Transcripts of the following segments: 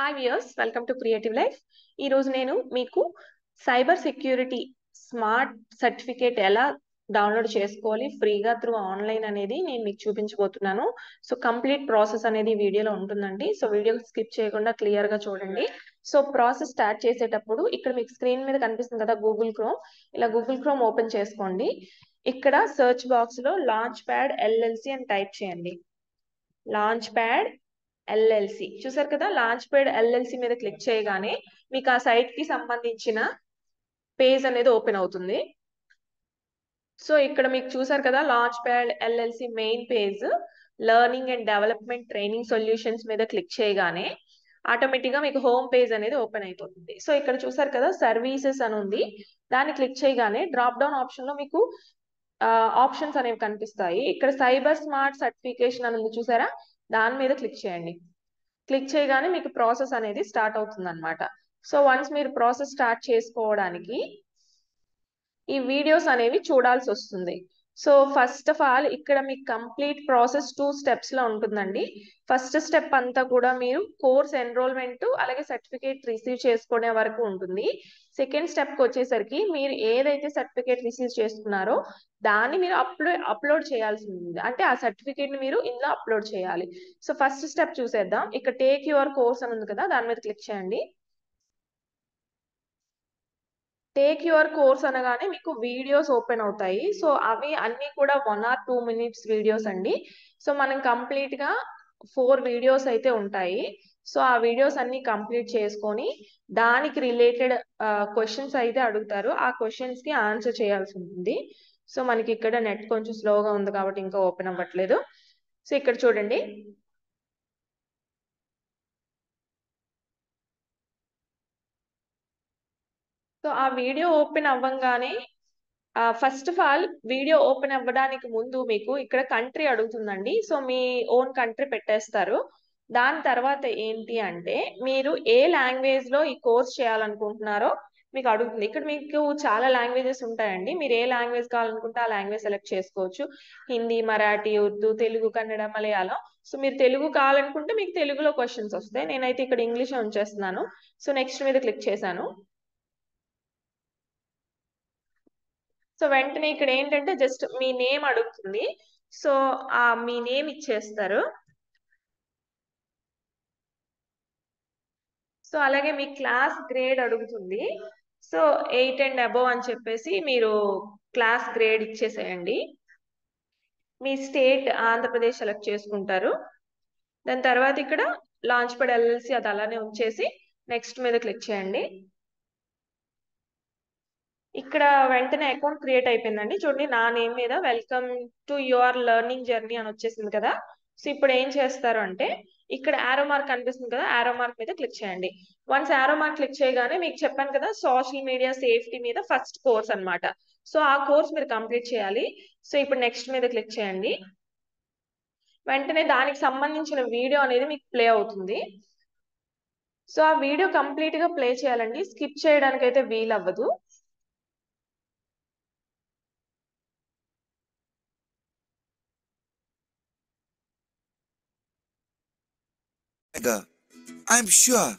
Hi viewers, welcome to creative life. ఈ రోజు నేను మీకు సైబర్ సెక్యూరిటీ స్మార్ట్ సర్టిఫికేట్ ఎలా డౌన్లోడ్ చేసుకోవాలి ఫ్రీగా త్రూ ఆన్లైన్ అనేది నేను మీకు చూపించబోతున్నాను. సో కంప్లీట్ ప్రాసెస్ అనేది వీడియోలో ఉంటుందండి. సో వీడియో స్కిప్ చేయకుండా క్లియర్ గా చూడండి. సో ప్రాసెస్ స్టార్ట్ చేసేటప్పుడు ఇక్కడ మీకు స్క్రీన్ మీద కనిపిస్తుంది కదా గూగుల్ క్రోమ్. ఇలా గూగుల్ క్రోమ్ ఓపెన్ చేసుకోండి. ఇక్కడ సెర్చ్ బాక్స్ లో లాంచ్ ప్యాడ్ ఎల్ఎల్సి అని టైప్ చేయండి. లాంచ్ ప్యాడ్ ఎల్ఎల్సి చూసారు కదా. లాంచ్ ప్యాడ్ ఎల్ఎల్సి మీద క్లిక్ చేయగానే మీకు ఆ సైట్ కి సంబంధించిన పేజ్ అనేది ఓపెన్ అవుతుంది. సో ఇక్కడ మీకు చూసారు కదా launch pad LLC main page learning and development training solutions మీద క్లిక్ చేయగానే ఆటోమేటిక్ గా మీకు హోమ్ పేజ్ అనేది ఓపెన్ అయిపోతుంది. సో ఇక్కడ చూసారు కదా సర్వీసెస్ అని ఉంది. దాన్ని క్లిక్ చేయగానే డ్రాప్ డౌన్ ఆప్షన్ లో మీకు ఆప్షన్స్ అనేవి కనిపిస్తాయి. ఇక్కడ సైబర్ స్మార్ట్ సర్టిఫికేషన్ అని ఉంది చూసారా, దాని మీద క్లిక్ చేయండి. క్లిక్ చేయగానే మీకు ప్రాసెస్ అనేది స్టార్ట్ అవుతుంది అనమాట. సో వన్స్ మీరు ప్రాసెస్ స్టార్ట్ చేసుకోవడానికి ఈ వీడియోస్ అనేవి చూడాల్సి వస్తుంది. సో ఫస్ట్ ఆఫ్ ఆల్ ఇక్కడ మీకు కంప్లీట్ ప్రాసెస్ 2 స్టెప్స్ లో ఉంటుందండి. ఫస్ట్ స్టెప్ అంతా కూడా మీరు కోర్స్ ఎన్రోల్మెంట్ అలాగే సర్టిఫికేట్ రిసీవ్ చేసుకునే వరకు ఉంటుంది. సెకండ్ స్టెప్ కి వచ్చేసరికి మీరు ఏదైతే సర్టిఫికేట్ రిసీవ్ చేసుకున్నారో దాన్ని మీరు అప్లోడ్ చేయాల్సి ఉంటుంది. అంటే ఆ సర్టిఫికేట్ ని మీరు ఇందులో అప్లోడ్ చేయాలి. సో ఫస్ట్ స్టెప్ చూసేద్దాం. ఇక్కడ టేక్ యువర్ కోర్స్ అని ఉంది కదా, దాని మీద క్లిక్ చేయండి. టేక్ యువర్ కోర్స్ అనగానే మీకు వీడియోస్ ఓపెన్ అవుతాయి. సో అవి అన్ని కూడా 1 or 2 minutes వీడియోస్ అండి. సో మనం కంప్లీట్ గా 4 వీడియోస్ అయితే ఉంటాయి. సో ఆ వీడియోస్ అన్ని కంప్లీట్ చేసుకొని దానికి రిలేటెడ్ క్వశ్చన్స్ అయితే అడుగుతారు. ఆ క్వశ్చన్స్ కి ఆన్సర్ చేయాల్సి ఉంటుంది. సో మనకి ఇక్కడ నెట్ కొంచెం స్లోగా ఉంది కాబట్టి ఇంకా ఓపెన్ అవ్వట్లేదు. సో ఇక్కడ చూడండి. సో ఆ వీడియో ఓపెన్ అవ్వంగానే first of all video open అవ్వడానికి ముందు మీకు ఇక్కడ కంట్రీ అడుగుతుందండి. సో మీ ఓన్ కంట్రీ పెట్టేస్తారు. దాని తర్వాత ఏంటి అంటే మీరు ఏ లాంగ్వేజ్ లో ఈ కోర్స్ చేయాలనుకుంటున్నారో మీకు అడుగుతుంది. ఇక్కడ మీకు చాలా లాంగ్వేజెస్ ఉంటాయండి. మీరు ఏ లాంగ్వేజ్ కావాలనుకుంటే ఆ లాంగ్వేజ్ సెలెక్ట్ చేసుకోవచ్చు. హిందీ, మరాఠీ, ఉర్దూ, తెలుగు, కన్నడ, మలయాళం. సో మీరు తెలుగు కావాలనుకుంటే మీకు తెలుగులో క్వశ్చన్స్ వస్తాయి. నేనైతే ఇక్కడ ఇంగ్లీష్ ఉంచేస్తున్నాను. సో నెక్స్ట్ మీద క్లిక్ చేశాను. సో వెంటనే ఇక్కడ ఏంటంటే జస్ట్ మీ నేమ్ అడుగుతుంది. సో మీ నేమ్ ఇచ్చేస్తారు. సో అలాగే మీ క్లాస్ గ్రేడ్ అడుగుతుంది. సో 8 and above అని చెప్పేసి మీరు క్లాస్ గ్రేడ్ ఇచ్చేసేయండి. మీ స్టేట్ ఆంధ్రప్రదేశ్ సెలెక్ట్ చేసుకుంటారు. దాని తర్వాత ఇక్కడ లాంచ్ ప్యాడ్ ఎల్ఎల్సి అది అలానే ఉంచేసి నెక్స్ట్ మీద క్లిక్ చేయండి. ఇక్కడ వెంటనే అకౌంట్ క్రియేట్ అయిపోయిందండి. చూడండి నా నేమ్ మీద welcome to your learning journey అని వచ్చేసింది కదా. సో ఇప్పుడు ఏం చేస్తారు అంటే ఇక్కడ ఆరో మార్క్ కనిపిస్తుంది కదా, ఆరో మార్క్ మీద క్లిక్ చేయండి. వన్స్ ఆరో మార్క్ క్లిక్ చేయగానే మీకు చెప్పాను కదా సోషల్ మీడియా సేఫ్టీ మీద ఫస్ట్ కోర్స్ అన్నమాట. సో ఆ కోర్స్ మీరు కంప్లీట్ చేయాలి. సో ఇప్పుడు నెక్స్ట్ మీద క్లిక్ చేయండి. వెంటనే దానికి సంబంధించిన వీడియో అనేది మీకు ప్లే అవుతుంది. సో ఆ వీడియో కంప్లీట్ గా ప్లే చేయాలండి, స్కిప్ చేయడానికి అయితే వీలు అవ్వదు. I'm sure,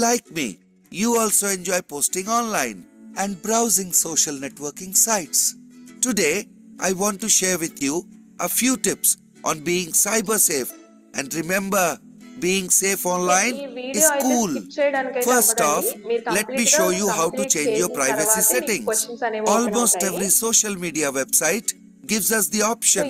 like me, you also enjoy posting online and browsing social networking sites. Today, I want to share with you a few tips on being cyber safe. And remember, being safe online is cool. First off, let me show you how to change your privacy settings. Almost every social media website gives us the option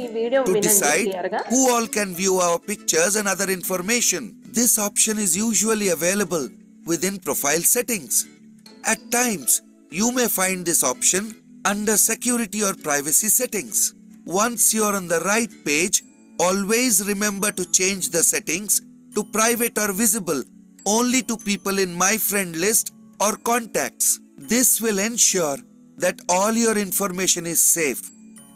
to decide who all can view our pictures and other information. This option is usually available within profile settings. At times, you may find this option under security or privacy settings. Once you're on the right page, always remember to change the settings to private or visible only to people in my friend list or contacts. This will ensure that all your information is safe.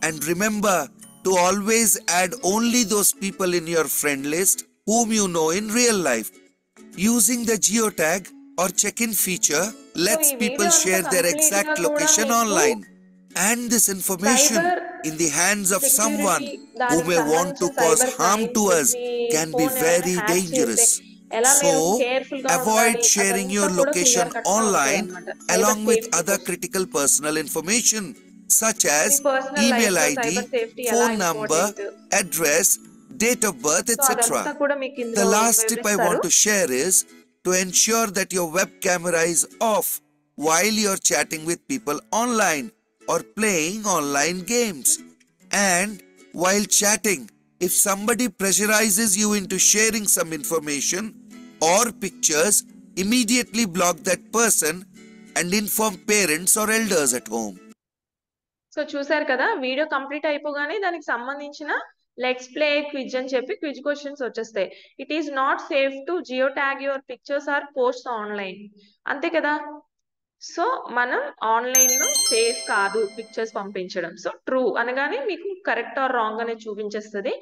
And remember to always add only those people in your friend list whom you know in real life. Using the geotag or check-in feature lets people share their exact location online. And this information in the hands of someone who may want to cause harm to us can be very dangerous. ఎలా మీరు So, careful గా avoid ఉండాలి sharing అదంతా your కూడా location clear cut గా ఉంటుంది online అనమాట cyber along with safety other కోసం. critical personal information such మీ as పర్సనల్ లైఫ్ email లో ID, సైబర్ సేఫ్టీ ఎలా phone number, important, address, date of birth, so అదంతా etc. కూడా మీకు The ఇందులో last tip I వివరిస్తారు. want to share is to ensure that your web camera is off while you're chatting with people online or playing online games. And while chatting, if somebody pressurizes you into sharing some information or pictures, immediately block that person and inform parents or elders at home. So చూసారు కదా, video complete అయిపోగానే దానికి సంబంధించిన let's play quiz అని చెప్పి quiz questions వచ్చేస్తాయి. It is not safe to geo tag your pictures or post online, అంతే కదా. సో మనం ఆన్లైన్ లో సేఫ్ కాదు పిక్చర్స్ పంపించడం. సో ట్రూ అనగానే మీకు కరెక్ట్ ఆర్ రాంగ్ అనేది చూపించేస్తుంది.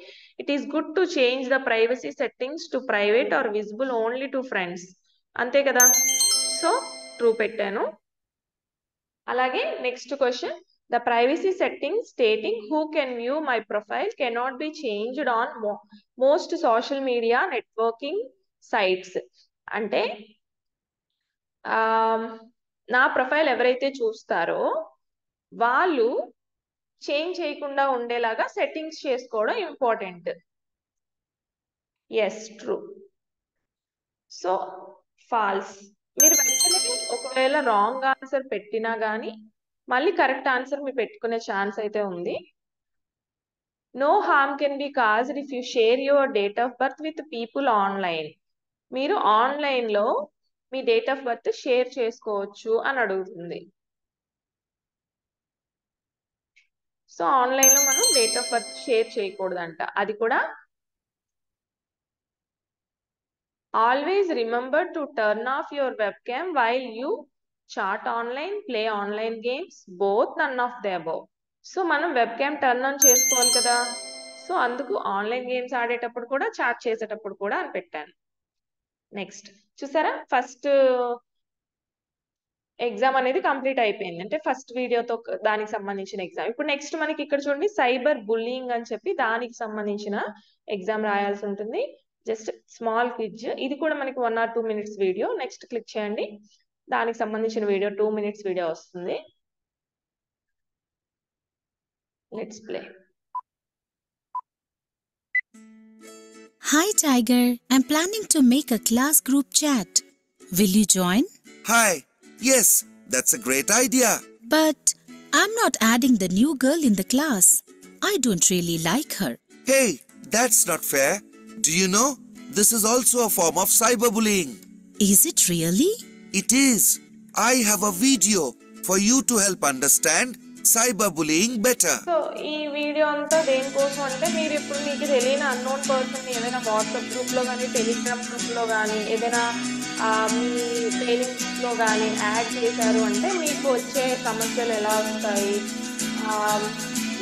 It is good to change the privacy settings to private or visible only to friends, అంతే కదా. సో ట్రూ పెట్టాను. అలాగే next question, the privacy settings stating who can view my profile cannot be changed on most social media networking sites. అంటే నా profile ఎవరైతే చూస్తారో వాళ్ళు change చేయకుండా ఉండేలాగా సెట్టింగ్స్ చేసుకోవడం important. Yes true. So false. మీరు వెంటనే ఒకవేళ రాంగ్ ఆన్సర్ పెట్టినా కానీ మళ్ళీ కరెక్ట్ ఆన్సర్ మీరు పెట్టుకునే ఛాన్స్ అయితే ఉంది. No harm can be caused if you share your date of birth with people online. మీరు ఆన్లైన్ లో మీ డేట్ ఆఫ్ బర్త్ షేర్ చేసుకోవచ్చు అని అడుగుతుంది. సో ఆన్లైన్ లో మనం డేట్ ఆఫ్ బర్త్ షేర్ చేయకూడదంట. అది కూడా always remember to turn off your webcam while you chat online, play online games, both none of the above. So మనం వెబ్కామ్ టర్న్ ఆన్ చేసుకోవాలి కదా. సో అందుకు ఆన్లైన్ గేమ్స్ ఆడేటప్పుడు కూడా చాట్ చేసేటప్పుడు కూడా అని పెట్టాను. నెక్స్ట్ చూసారా, ఫస్ట్ ఎగ్జామ్ అనేది కంప్లీట్ అయిపోయింది. అంటే ఫస్ట్ వీడియోతో దానికి సంబంధించిన ఎగ్జామ్. ఇప్పుడు నెక్స్ట్ మనకి ఇక్కడ చూడండి సైబర్ బుల్లింగ్ అని చెప్పి దానికి సంబంధించిన ఎగ్జామ్ రాయాల్సి ఉంటుంది. Just small quiz. ఇది కూడా మనకి 1 or 2 minutes video. Next click చేయండి, దానికి సంబంధించిన వీడియో 2 minutes వీడియో వస్తుంది. Let's play. Hi Tiger, I'm planning to make a class group chat. Will you join? Hi, yes, that's a great idea. But I'm not adding the new girl in the class. I don't really like her. Hey, that's not fair. Do you know, this is also a form of cyberbullying. Is it really? It is. I have a video for you to help understand cyberbullying better. So ఈ video అంతా దేనికోసం అంటే, మీరు ఇప్పుడు మీకు తెలియని unknown person ఏదైనా WhatsApp group లో కానీ టెలిగ్రామ్ గ్రూప్ లో కానీ ఏదైనా మీ ట్రైనింగ్స్ లో కానీ యాడ్ చేశారు అంటే మీకు వచ్చే సమస్యలు ఎలా వస్తాయి,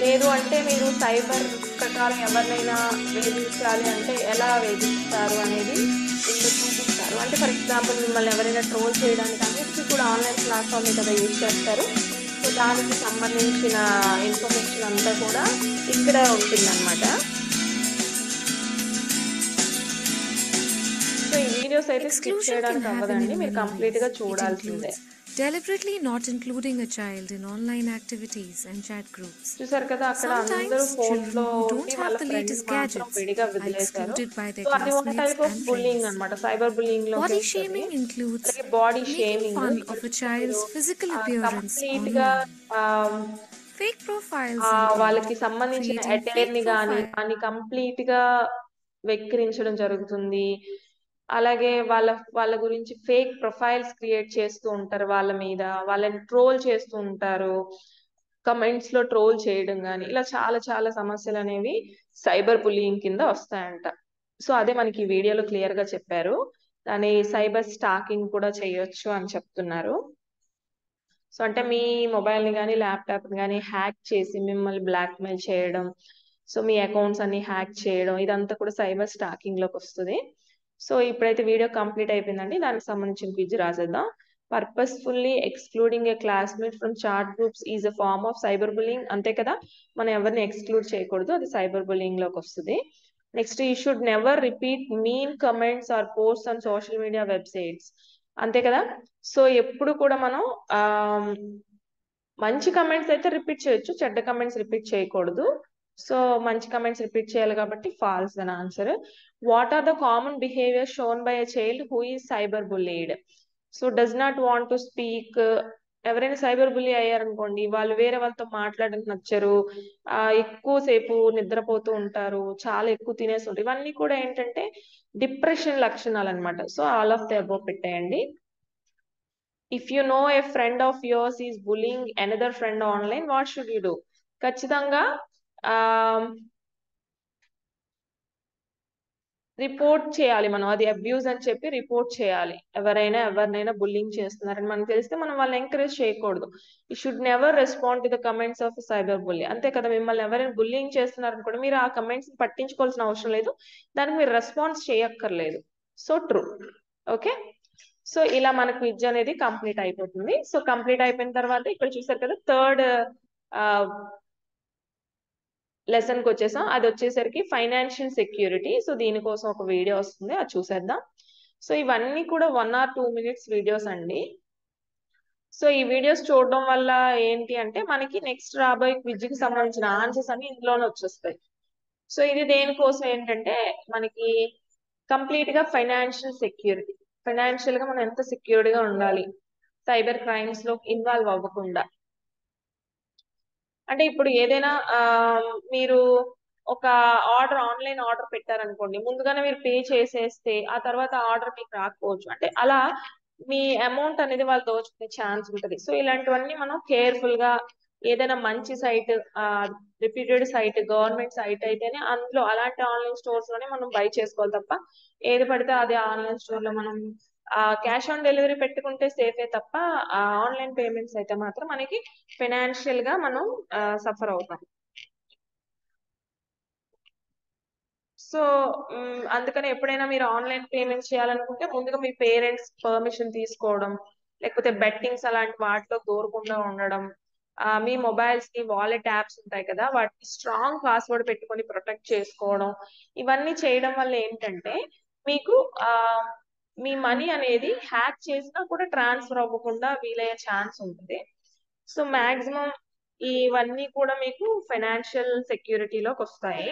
లేదు అంటే మీరు సైబర్ ప్రకారం ఎవరినైనా వేధించాలి అంటే ఎలా వేధిస్తారు అనేది ఇందులో చూపిస్తారు. అంటే ఫర్ ఎగ్జాంపుల్ మిమ్మల్ని ఎవరైనా ట్రోల్ చేయడానికి అన్నిటికీ కూడా ఆన్లైన్ ప్లాట్ఫామ్ కదా యూజ్ చేస్తారు. సో దానికి సంబంధించిన ఇన్ఫర్మేషన్ అంతా కూడా ఇక్కడ ఉంటుందన్నమాట. సో ఈ వీడియోస్ అయితే స్కిప్ Exclusion can చేయడానికి happen అవ్వదండి, in మీరు many కంప్లీట్ గా ways. It చూడాల్సిందే. includes deliberately not including a child in online activities and chat groups. చూసారు కదా, అక్కడ అందరూ Sometimes ఫోన్ children లో who ఉండి don't వాళ్ళ have the ఫ్రెండ్స్ latest మాత్రం gadgets విడిగా are వదిలేశారు. excluded by their సో అది ఒక classmates type of and bullying friends. అన్నమాట, సైబర్ బుల్లింగ్ లో Body shaming includes అలాగే body making shaming. fun of a child's physical appearance complete గా online. Fake profiles వాళ్ళకి include సంబంధించిన creating అటైర్ ని fake కానీ profiles. దాన్ని కంప్లీట్ గా వెక్కిరించడం జరుగుతుంది. అలాగే వాళ్ళ గురించి ఫేక్ ప్రొఫైల్స్ క్రియేట్ చేస్తూ ఉంటారు, వాళ్ళ మీద వాళ్ళని ట్రోల్ చేస్తూ ఉంటారు, కమెంట్స్ లో ట్రోల్ చేయడం కానీ ఇలా చాలా చాలా సమస్యలు అనేవి సైబర్ బుల్లింగ్ కింద వస్తాయంట. సో అదే మనకి ఈ వీడియోలో క్లియర్ గా చెప్పారు. దాని సైబర్ స్టాకింగ్ కూడా చేయొచ్చు అని చెప్తున్నారు. సో అంటే మీ మొబైల్ ని కానీ ల్యాప్టాప్ ని కానీ హ్యాక్ చేసి మిమ్మల్ని బ్లాక్మెయిల్ చేయడం, సో మీ అకౌంట్స్ అన్ని హ్యాక్ చేయడం, ఇదంతా కూడా సైబర్ స్టాకింగ్ లోకి వస్తుంది. సో ఇప్పుడైతే వీడియో కంప్లీట్ అయిపోయిందండి, దానికి సంబంధించిన క్విజ్ రాసేద్దాం. Purposefully excluding a classmate from chat groups is a form of cyber bullying, అంతే కదా. మనం ఎవరిని ఎక్స్క్లూడ్ చేయకూడదు, అది సైబర్ బుల్లింగ్ లోకి వస్తుంది. Next you should never repeat mean comments or post on social media websites. అంతే కదా. సో ఎప్పుడు కూడా మనం మంచి కమెంట్స్ అయితే రిపీట్ చేయొచ్చు, చెడ్డ కమెంట్స్ రిపీట్ చేయకూడదు. సో మంచి కమెంట్స్ రిపీట్ చేయాలి కాబట్టి ఫాల్స్ అని answer. What are the common behaviour shown by a child who is cyber bullied? So does not want to speak. ఎవరైనా సైబర్ బుల్లీ అయ్యారనుకోండి, వాళ్ళు వేరే వాళ్ళతో మాట్లాడడానికి నచ్చరు, ఎక్కువసేపు నిద్రపోతూ ఉంటారు, చాలా ఎక్కువ తినేసి ఉంటారు. ఇవన్నీ కూడా ఏంటంటే డిప్రెషన్ లక్షణాలు అనమాట. So all of the above పెట్టేయండి. If you know a friend of yours is bullying another friend online, what should you do? ఖచ్చితంగా రిపోర్ట్ చేయాలి మనం. అది అబ్యూజ్ అని చెప్పి రిపోర్ట్ చేయాలి. ఎవరినైనా బుల్లింగ్ చేస్తున్నారని మనకు తెలిస్తే మనం వాళ్ళని ఎంకరేజ్ చేయకూడదు. You should never respond to the comments of cyber bully. అంతే కదా, మిమ్మల్ని ఎవరైనా బుల్లింగ్ చేస్తున్నారని కూడా మీరు ఆ కమెంట్స్ పట్టించుకోవాల్సిన అవసరం లేదు, దానికి మీరు రెస్పాన్స్ చేయక్కర్లేదు. So true. ఓకే, సో ఇలా మనకు క్విజ్ అనేది కంప్లీట్ అయిపోతుంది. సో కంప్లీట్ అయిపోయిన తర్వాత ఇక్కడ చూసారు కదా, థర్డ్ లెసన్ కి వచ్చేసాం. అది వచ్చేసరికి ఫైనాన్షియల్ సెక్యూరిటీ. సో దీనికోసం ఒక వీడియో వస్తుంది, అది చూసేద్దాం. సో ఇవన్నీ కూడా 1 or 2 minutes వీడియోస్ అండి. సో ఈ వీడియోస్ చూడడం వల్ల ఏంటి అంటే మనకి నెక్స్ట్ రాబోయే క్విజ్ కి సంబంధించిన ఆన్సర్స్ అన్ని ఇందులోనే వచ్చేస్తాయి. సో ఇది దేనికోసం ఏంటంటే మనకి కంప్లీట్ గా ఫైనాన్షియల్ సెక్యూరిటీ, ఫైనాన్షియల్ గా మనం ఎంత సెక్యూర్డ్ గా ఉండాలి సైబర్ క్రైమ్స్ లో ఇన్వాల్వ్ అవ్వకుండా. అంటే ఇప్పుడు ఏదైనా మీరు ఒక ఆన్లైన్ ఆర్డర్ పెట్టారనుకోండి, ముందుగానే మీరు పే చేసేస్తే ఆ తర్వాత ఆర్డర్ మీకు రాకపోవచ్చు. అంటే అలా మీ అమౌంట్ అనేది వాళ్ళు దోచుకునే ఛాన్స్ ఉంటుంది. సో ఇలాంటివన్నీ మనం కేర్ఫుల్ గా ఏదైనా మంచి site, reputed site, government site అయితేనే అందులో అలాంటి ఆన్లైన్ స్టోర్స్ లోనే మనం బై చేసుకోవాలి తప్ప ఏది పడితే అదే ఆన్లైన్ స్టోర్ లో మనం క్యాష్ ఆన్ డెలివరీ పెట్టుకుంటే సేఫే తప్ప ఆన్లైన్ పేమెంట్స్ అయితే మాత్రం మనకి ఫైనాన్షియల్ గా మనం సఫర్ అవుతాం. సో అందుకని ఎప్పుడైనా మీరు ఆన్లైన్ పేమెంట్స్ చేయాలనుకుంటే ముందుగా మీ పేరెంట్స్ పర్మిషన్ తీసుకోవడం, లేకపోతే బెట్టింగ్స్ అలాంటి వాటిలో దూరకుండా ఉండడం, మీ మొబైల్స్ కి వాలెట్ యాప్స్ ఉంటాయి కదా, వాటికి స్ట్రాంగ్ పాస్వర్డ్ పెట్టుకొని ప్రొటెక్ట్ చేసుకోవడం. ఇవన్నీ చేయడం వల్ల ఏంటంటే మీకు మీ మనీ అనేది హ్యాక్ చేసినా కూడా ట్రాన్స్ఫర్ అవ్వకుండా వీలయ్యే ఛాన్స్ ఉంటుంది. సో మాక్సిమం ఇవన్నీ కూడా మీకు ఫైనాన్షియల్ సెక్యూరిటీలోకి వస్తాయి.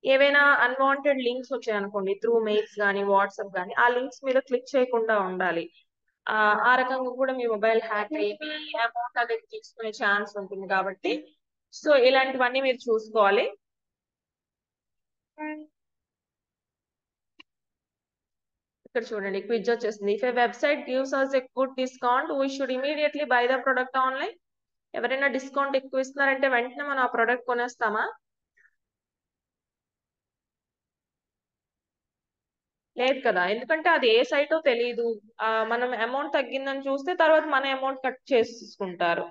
ఏవైనా అన్వాంటెడ్ లింక్స్ వచ్చాయనుకోండి త్రూ మెయిల్స్ కానీ వాట్సాప్ కానీ, ఆ లింక్స్ మీద క్లిక్ చేయకుండా ఉండాలి. ఆ రకంగా కూడా మీ మొబైల్ హ్యాక్ అయ్యి మీ అమౌంట్ అనేది తీసుకునే ఛాన్స్ ఉంటుంది కాబట్టి సో ఇలాంటివన్నీ మీరు చూసుకోవాలి. ఇక్కడ చూడండి క్విజ్ వచ్చేసింది. If A website gives us a good discount, we should immediately buy the product online. ఎవరైనా డిస్కౌంట్ ఎక్కువ ఇస్తున్నారంటే వెంటనే మనం ఆ ప్రోడక్ట్ కొనేస్తామా? లేదు కదా, ఎందుకంటే అది ఏ సైటో తెలియదు. మనం అమౌంట్ తగ్గిందని చూస్తే తర్వాత మన అమౌంట్ కట్ చేసుకుంటారు.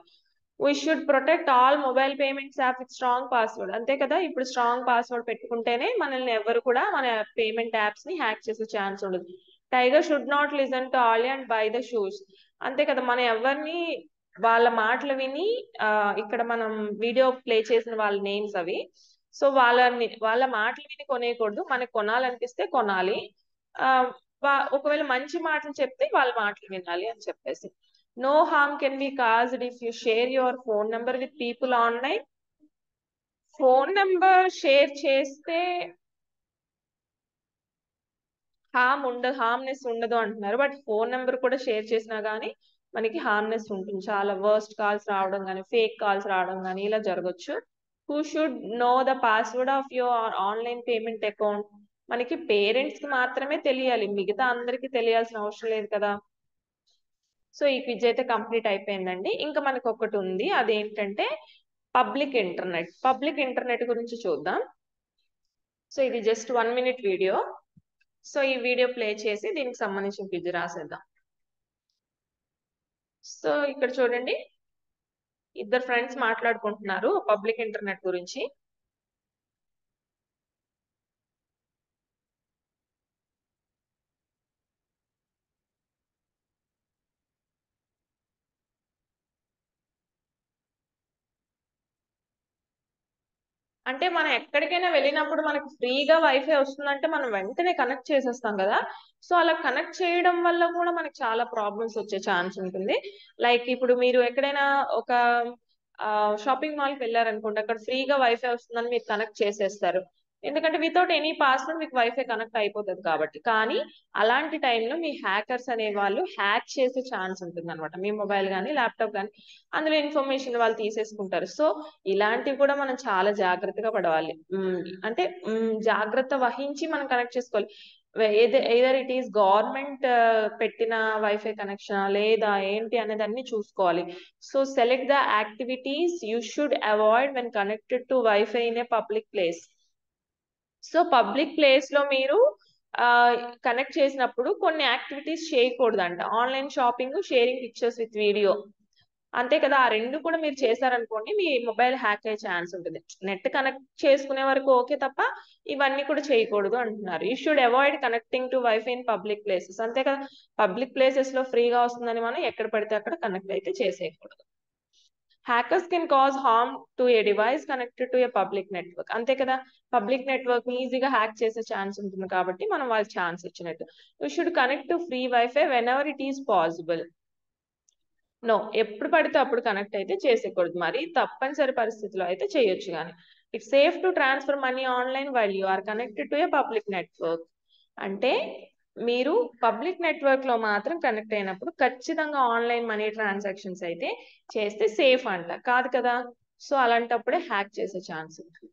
We should protect all mobile payments app with strong password. అంతే కదా, ఇప్పుడు స్ట్రాంగ్ పాస్వర్డ్ పెట్టుకుంటేనే మనల్ని ఎవరు కూడా మన పేమెంట్ యాప్స్ ని హ్యాక్ చేసే ఛాన్స్ ఉండదు. Tiger should not listen to Ollie and by the shoes. అంతే కదా, మనం ఎవరిని వాళ్ళ మాటలు విని ఇక్కడ మనం వీడియో ప్లే చేసిన వాళ్ళ నేమ్స్ అవి. సో వాళ్ళ మాటలు విని కొనేయకూడదు, మనకు కొనాలనిపిస్తే కొనాలి. ఒకవేళ మంచి మాటలు చెప్తే వాళ్ళ మాటలు వినాలి అని చెప్పేసి. No harm can be caused if you share your phone number with people online. Phone number share చేస్తే హార్మ్నెస్ ఉండదు అంటున్నారు. బట్ ఫోన్ నెంబర్ కూడా షేర్ చేసినా గానీ మనకి హార్మ్నెస్ ఉంటుంది. చాలా వర్స్ట్ కాల్స్ రావడం కానీ, ఫేక్ కాల్స్ రావడం కానీ ఇలా జరగచ్చు. Who should know the password of your online payment account? మనకి పేరెంట్స్ కి మాత్రమే తెలియాలి, మిగతా అందరికి తెలియాల్సిన అవసరం లేదు కదా. సో ఈ క్విజ్ అయితే కంప్లీట్ అయిపోయిందండి. ఇంకా మనకు ఒకటి ఉంది, అదేంటంటే పబ్లిక్ ఇంటర్నెట్. పబ్లిక్ ఇంటర్నెట్ గురించి చూద్దాం. సో ఇది జస్ట్ 1 minute వీడియో. సో ఈ వీడియో ప్లే చేసి దీనికి సంబంధించిన క్విజ్ రాసేద్దాం. సో ఇక్కడ చూడండి, ఇద్దరు ఫ్రెండ్స్ మాట్లాడుకుంటున్నారు పబ్లిక్ ఇంటర్నెట్ గురించి. అంటే మనం ఎక్కడికైనా వెళ్ళినప్పుడు మనకు ఫ్రీగా వైఫై వస్తుందంటే మనం వెంటనే కనెక్ట్ చేసేస్తాం కదా. సో అలా కనెక్ట్ చేయడం వల్ల కూడా మనకి చాలా ప్రాబ్లమ్స్ వచ్చే ఛాన్స్ ఉంటుంది. లైక్ ఇప్పుడు మీరు ఎక్కడైనా ఒక షాపింగ్ మాల్కి వెళ్ళారనుకోండి, అక్కడ ఫ్రీగా వైఫై వస్తుందని మీరు కనెక్ట్ చేసేస్తారు. ఎందుకంటే వితౌట్ ఎనీ పాస్వర్డ్ మీకు వైఫై కనెక్ట్ అయిపోతుంది కాబట్టి. కానీ అలాంటి టైంలో మీ హ్యాకర్స్ అనే వాళ్ళు హ్యాక్ చేసే ఛాన్స్ ఉంటుంది అనమాట. మీ మొబైల్ కానీ ల్యాప్టాప్ కానీ అందులో ఇన్ఫర్మేషన్ వాళ్ళు తీసేసుకుంటారు. సో ఇలాంటివి కూడా మనం చాలా జాగ్రత్తగా పడవాలి. అంటే జాగ్రత్త వహించి మనం కనెక్ట్ చేసుకోవాలి. ఎయిదర్ ఇట్ ఈస్ గవర్నమెంట్ పెట్టిన వైఫై కనెక్షన్ లేదా ఏంటి అనేది అన్ని చూసుకోవాలి. So select the activities you should avoid when connected to wifi in a public place. So public place లో మీరు కనెక్ట్ చేసినప్పుడు కొన్ని యాక్టివిటీస్ చేయకూడదంట. Online shopping, sharing pictures with video, అంతే కదా. ఆ రెండు కూడా మీరు చేశారనుకోండి మీ మొబైల్ హ్యాక్ అయ్యే ఛాన్స్ ఉంటుంది. నెట్ కనెక్ట్ చేసుకునే వరకు ఓకే తప్ప ఇవన్నీ కూడా చేయకూడదు అంటున్నారు. You should avoid connecting to wifi in public places, అంతే కదా. పబ్లిక్ ప్లేసెస్ లో ఫ్రీగా వస్తుందని మనం ఎక్కడ పడితే అక్కడ కనెక్ట్ అయితే చేసేయకూడదు. Hackers can cause harm to a device connected to a public network, అంతే కదా. పబ్లిక్ నెట్వర్క్ ఈజీగా హ్యాక్ చేసే ఛాన్స్ ఉంటుంది కాబట్టి మనం వాళ్ళకి ఛాన్స్ ఇచ్చినట్టు. You should connect to free wifi whenever it is possible. No, ఎప్పుడు పడితే అప్పుడు కనెక్ట్ అయితే చేసేకూడదు. మరి తప్పనిసరి పరిస్థితిలో అయితే చేయొచ్చు. కానీ it's safe to transfer money online while you are connected to a public network. అంటే మీరు పబ్లిక్ నెట్వర్క్ లో మాత్రం కనెక్ట్ అయినప్పుడు ఖచ్చితంగా ఆన్లైన్ మనీ ట్రాన్సాక్షన్స్ అయితే చేస్తే సేఫ్ అంట, కాదు కదా. సో అలాంటప్పుడే హ్యాక్ చేసే ఛాన్స్ ఉంటుంది.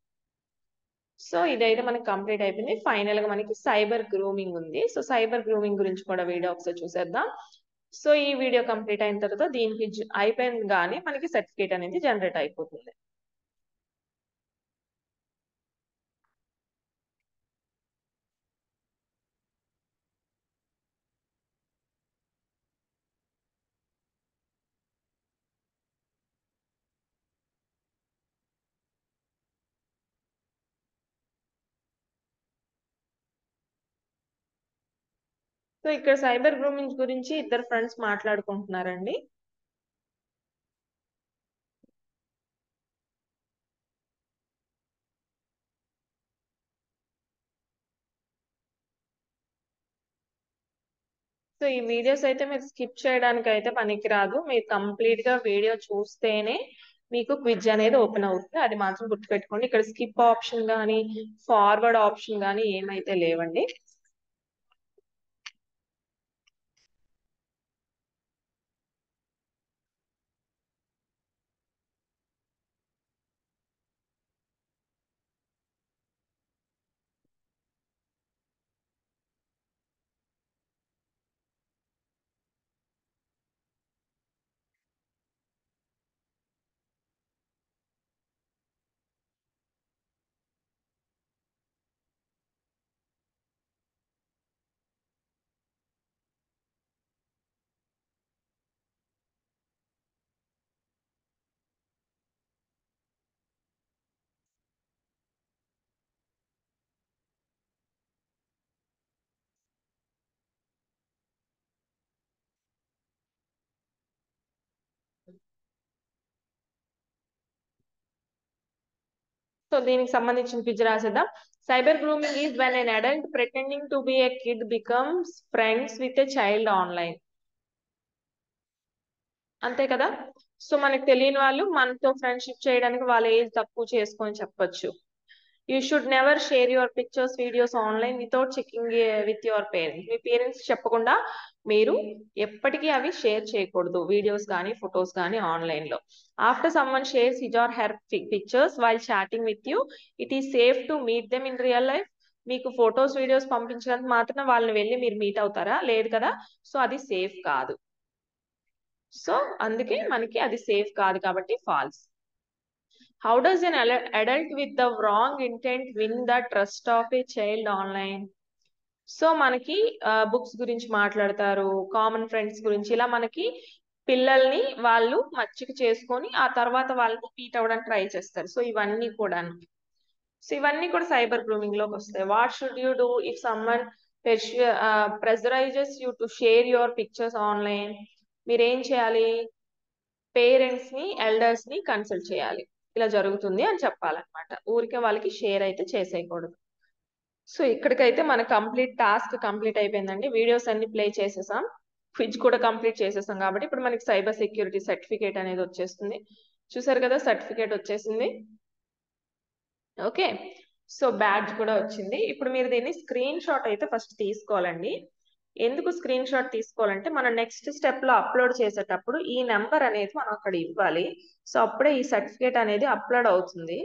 సో ఇదైతే మనకి కంప్లీట్ అయిపోయింది. ఫైనల్ గా మనకి సైబర్ గ్రూమింగ్ ఉంది. సో సైబర్ గ్రూమింగ్ గురించి కూడా వీడియో ఒకసారి చూసేద్దాం. సో ఈ వీడియో కంప్లీట్ అయిన తర్వాత దీనికి అయిపోయింది కానీ మనకి సర్టిఫికేట్ అనేది జనరేట్ అయిపోతుంది. సో ఇక్కడ సైబర్ గ్రూమింగ్ గురించి ఇద్దరు ఫ్రెండ్స్ మాట్లాడుకుంటున్నారండి. సో ఈ వీడియోస్ అయితే మీరు స్కిప్ చేయడానికి అయితే పనికిరాదు. మీరు కంప్లీట్ గా వీడియో చూస్తేనే మీకు క్విజ్ అనేది ఓపెన్ అవుతుంది. అది మాత్రం గుర్తుపెట్టుకోండి. ఇక్కడ స్కిప్ ఆప్షన్ కానీ ఫార్వర్డ్ ఆప్షన్ కానీ ఏమైతే లేవండి. సో దీనికి సంబంధించిన క్విజ్ రాసేద్దాం. Cyber grooming is when an adult pretending to be a kid becomes friends with a child online, అంతే కదా. సో మనకు తెలియని వాళ్ళు మనతో ఫ్రెండ్షిప్ చేయడానికి వాళ్ళ ఏజ్ తక్కువ చేసుకొని చెప్పొచ్చు. You should never share your pictures videos online without checking with your parents. Me parents చెప్పకుండా మీరు ఎప్పటికీ అవి షేర్ చేయకూడదు, వీడియోస్ కానీ ఫొటోస్ కానీ ఆన్లైన్ లో. After someone shares his or her pictures while chatting with you, it is safe to meet them in real life. మీకు photos videos పంపించడానికి మాత్రం వాళ్ళని వెళ్ళి మీరు మీట్ అవుతారా? లేదు కదా. సో అది సేఫ్ కాదు. సో అందుకే మనకి అది సేఫ్ కాదు కాబట్టి false. How does an adult with the wrong intent win the trust of a child online? So మనకి బుక్స్ గురించి మాట్లాడతారు, కామన్ ఫ్రెండ్స్ గురించి, ఇలా మనకి పిల్లల్ని వాళ్ళు మచ్చిక చేసుకొని ఆ తర్వాత వాళ్ళని మీట్ అవ్వడానికి ట్రై చేస్తారు. సో ఇవన్నీ కూడాను. సో ఇవన్నీ కూడా సైబర్ గ్రూమింగ్ లోకి వస్తాయి. What should you do if someone pressurises you to share your pictures online? మీరు ఏం చేయాలి? పేరెంట్స్ ని, ఎల్డర్స్ ని కన్సల్ట్ చేయాలి. ఇలా జరుగుతుంది అని చెప్పాలన్నమాట. ఊరికే వాళ్ళకి షేర్ అయితే చేసేయకూడదు. సో ఇక్కడికైతే మన టాస్క్ కంప్లీట్ అయిపోయిందండి. వీడియోస్ అన్ని ప్లే చేసేసాం, క్విజ్ కూడా కంప్లీట్ చేసేసాం కాబట్టి ఇప్పుడు మనకి సైబర్ సెక్యూరిటీ సర్టిఫికేట్ అనేది వచ్చేస్తుంది. చూసారు కదా, సర్టిఫికేట్ వచ్చేసింది. ఓకే, సో బ్యాడ్జ్ కూడా వచ్చింది. ఇప్పుడు మీరు దీన్ని స్క్రీన్ షాట్ అయితే ఫస్ట్ తీసుకోవాలండి. ఎందుకు స్క్రీన్ షాట్ తీసుకోవాలంటే మనం నెక్స్ట్ స్టెప్ లో అప్లోడ్ చేసేటప్పుడు ఈ నెంబర్ అనేది మనం అక్కడ ఇవ్వాలి. సో అప్పుడే ఈ సర్టిఫికేట్ అనేది అప్లోడ్ అవుతుంది.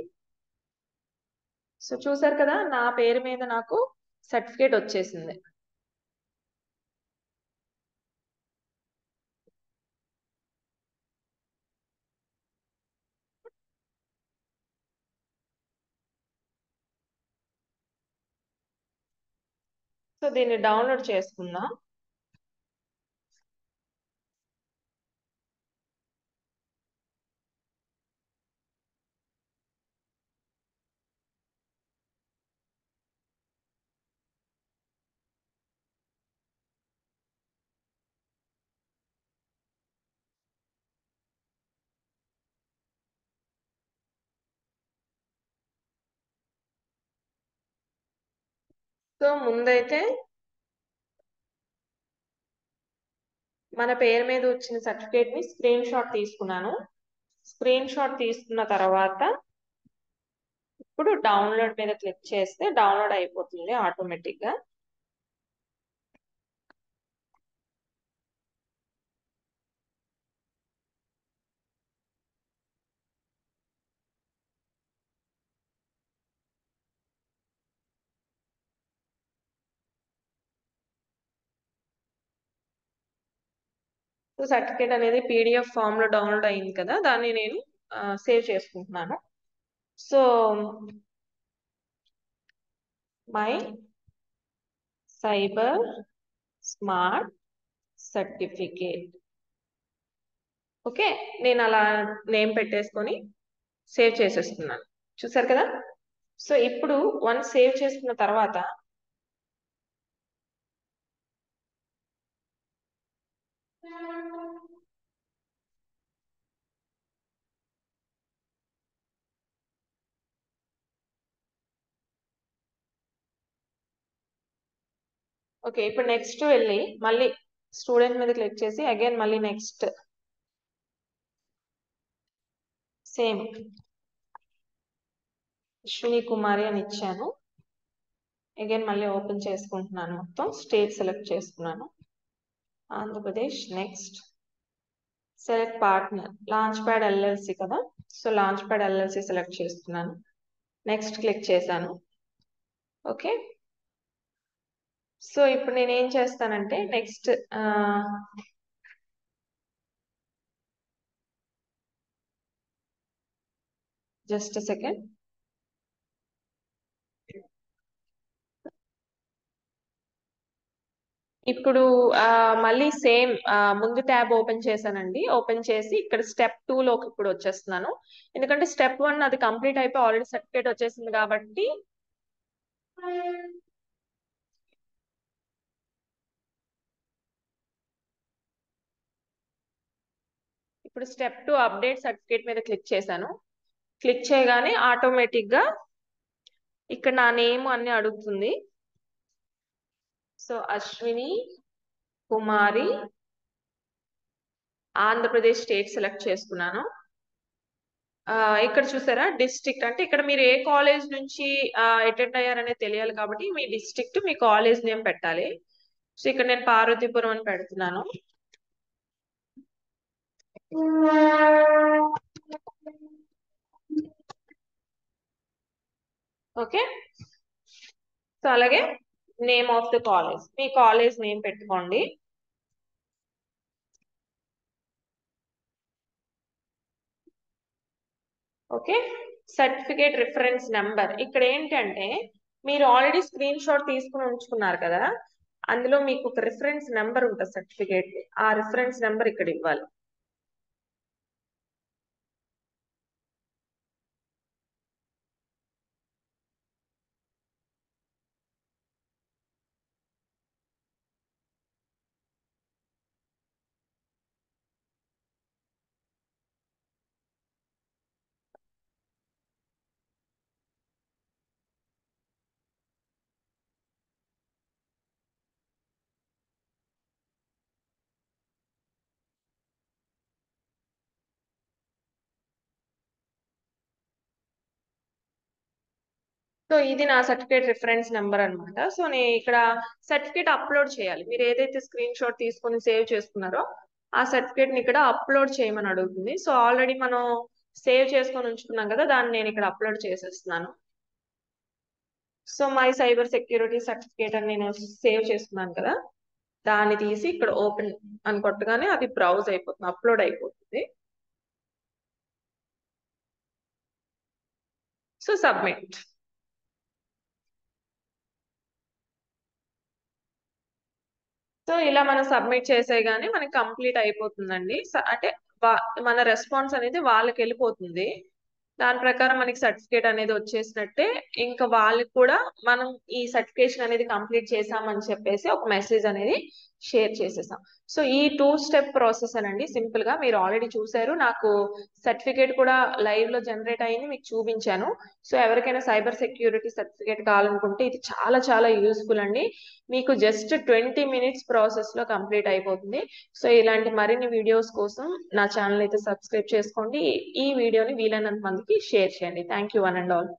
సో చూసారు కదా, నా పేరు మీద నాకు సర్టిఫికేట్ వచ్చేసింది. సో దీన్ని డౌన్లోడ్ చేసుకుందాం. సో ముందైతే మన పేరు మీద వచ్చిన సర్టిఫికేట్ ని స్క్రీన్ షాట్ తీసుకున్నాను. స్క్రీన్ షాట్ తీసుకున్న తర్వాత ఇప్పుడు డౌన్లోడ్ మీద క్లిక్ చేస్తే డౌన్లోడ్ అయిపోతుంది ఆటోమేటిక్ గా. సో సర్టిఫికేట్ అనేది పీడిఎఫ్ ఫామ్ లో డౌన్లోడ్ అయింది కదా, దాన్ని నేను సేవ్ చేసుకుంటున్నాను. So my cyber smart certificate. Okay, నేను అలా నేమ్ పెట్టేసుకొని సేవ్ చేసేస్తున్నాను. చూసారు కదా. సో ఇప్పుడు వన్స్ సేవ్ చేసుకున్న తర్వాత ఓకే, ఇప్పుడు నెక్స్ట్ వెళ్ళి మళ్ళీ స్టూడెంట్ మీద క్లిక్ చేసి అగైన్ మళ్ళీ నెక్స్ట్ సేమ్ అశ్విని కుమారి అని ఇచ్చాను. అగైన్ మళ్ళీ ఓపెన్ చేసుకుంటున్నాను, మొత్తం స్టేట్ సెలెక్ట్ చేసుకున్నాను, Andhra Pradesh. Next select partner, launch pad LLC కదా, so launch pad LLC select చేస్తున్నాను. నెక్స్ట్ క్లిక్ చేశాను. ఓకే, సో ఇప్పుడు నేను ఏం చేస్తానంటే నెక్స్ట్ జస్ట్ సెకండ్. ఇప్పుడు మళ్ళీ సేమ్ ముందు ట్యాబ్ ఓపెన్ చేశానండి. ఓపెన్ చేసి ఇక్కడ స్టెప్ 2 లోకి ఇప్పుడు వచ్చేస్తున్నాను. ఎందుకంటే స్టెప్ 1 అది కంప్లీట్ అయిపోయి ఆల్రెడీ సర్టిఫికేట్ వచ్చేసింది కాబట్టి ఇప్పుడు స్టెప్ 2 అప్డేట్ సర్టిఫికేట్ మీద క్లిక్ చేశాను. క్లిక్ చేయగానే ఆటోమేటిక్ గా ఇక్కడ నా నేమ్ అన్ని అడుగుతుంది. సో అశ్విని కుమారి, ఆంధ్రప్రదేశ్ స్టేట్ సెలెక్ట్ చేసుకున్నాను. ఇక్కడ చూసారా డిస్ట్రిక్ట్, అంటే ఇక్కడ మీరు ఏ కాలేజ్ నుంచి అటెండ్ అయ్యారనే తెలియాలి కాబట్టి మీ డిస్ట్రిక్ట్ మీ కాలేజ్ నేమ్ పెట్టాలి. సో ఇక్కడ నేను పార్వతీపురం అని పెడుతున్నాను. ఓకే, సో అలాగే name of the college, me college name పెట్టుకోండి. ఓకే, సర్టిఫికేట్ రిఫరెన్స్ నెంబర్ ఇక్కడ ఏంటంటే మీరు ఆల్రెడీ స్క్రీన్ షాట్ తీసుకుని ఉంచుకున్నారు కదా, అందులో మీకు ఒక రిఫరెన్స్ నెంబర్ ఉంటుంది సర్టిఫికేట్, ఆ రిఫరెన్స్ నెంబర్ ఇక్కడ ఇవ్వాలి. సో ఇది నా సర్టిఫికేట్ రిఫరెన్స్ నెంబర్ అన్నమాట. సో నేను ఇక్కడ సర్టిఫికేట్ అప్లోడ్ చేయాలి. మీరు ఏదైతే స్క్రీన్ షాట్ తీసుకొని సేవ్ చేసుకున్నారో ఆ సర్టిఫికేట్ ని ఇక్కడ అప్లోడ్ చేయమని అడుగుతుంది. సో ఆల్రెడీ మనం సేవ్ చేసుకొని ఉంచుకున్నాం కదా, దాన్ని నేను ఇక్కడ అప్లోడ్ చేసేస్తున్నాను. So my cyber security certificate అని నేను సేవ్ చేసుకున్నాను కదా, దాన్ని తీసి ఇక్కడ ఓపెన్ అని కొట్టగానే అది బ్రౌజ్ అయిపోతుంది, అప్లోడ్ అయిపోతుంది. So submit. సో ఇలా మనం సబ్మిట్ చేసేగానే మనకి కంప్లీట్ అయిపోతుందండి. అంటే మన రెస్పాన్స్ అనేది వాళ్ళకి వెళ్ళిపోతుంది. దాని ప్రకారం మనకి సర్టిఫికేట్ అనేది వచ్చేసినట్టే. ఇంకా వాళ్ళకి కూడా మనం ఈ సర్టిఫికేషన్ అనేది కంప్లీట్ చేసామని చెప్పేసి ఒక మెసేజ్ అనేది షేర్ చేసేసాం. సో ఈ 2 స్టెప్ ప్రాసెస్ అనండి. సింపుల్ గా మీరు ఆల్రెడీ చూసారు, నాకు సర్టిఫికేట్ కూడా లైవ్ లో జనరేట్ అయింది, మీకు చూపించాను. సో ఎవరికైనా సైబర్ సెక్యూరిటీ సర్టిఫికేట్ కావాలనుకుంటే ఇది చాలా చాలా యూస్ఫుల్ అండి. మీకు జస్ట్ 20 మినిట్స్ ప్రాసెస్ లో కంప్లీట్ అయిపోతుంది. సో ఇలాంటి మరిన్ని వీడియోస్ కోసం నా ఛానల్ అయితే సబ్స్క్రైబ్ చేసుకోండి. ఈ వీడియోని వీలైనంత మందికి షేర్ చేయండి. Thank you one and all.